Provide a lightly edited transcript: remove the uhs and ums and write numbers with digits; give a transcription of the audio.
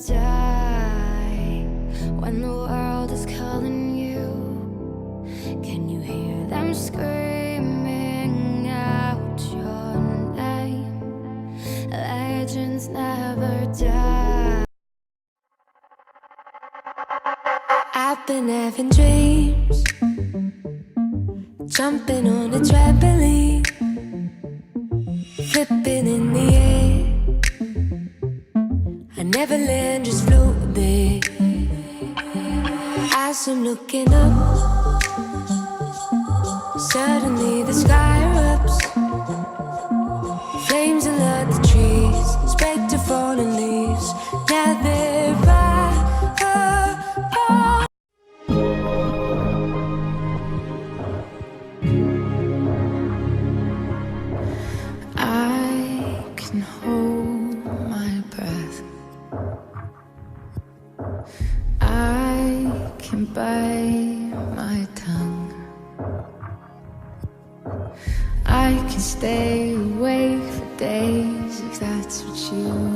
die when the world is calling you. Can you hear them screaming out your name? Legends never die. I've been having dreams, jumping on a trampoline, flipping in the air. I never land, just float a bit. As I'm looking up, suddenly the sky erupts. Flames alert the trees, spread to fallen leaves. Now they're I can hold my breath. I can bite my tongue. I can stay awake for days if that's what you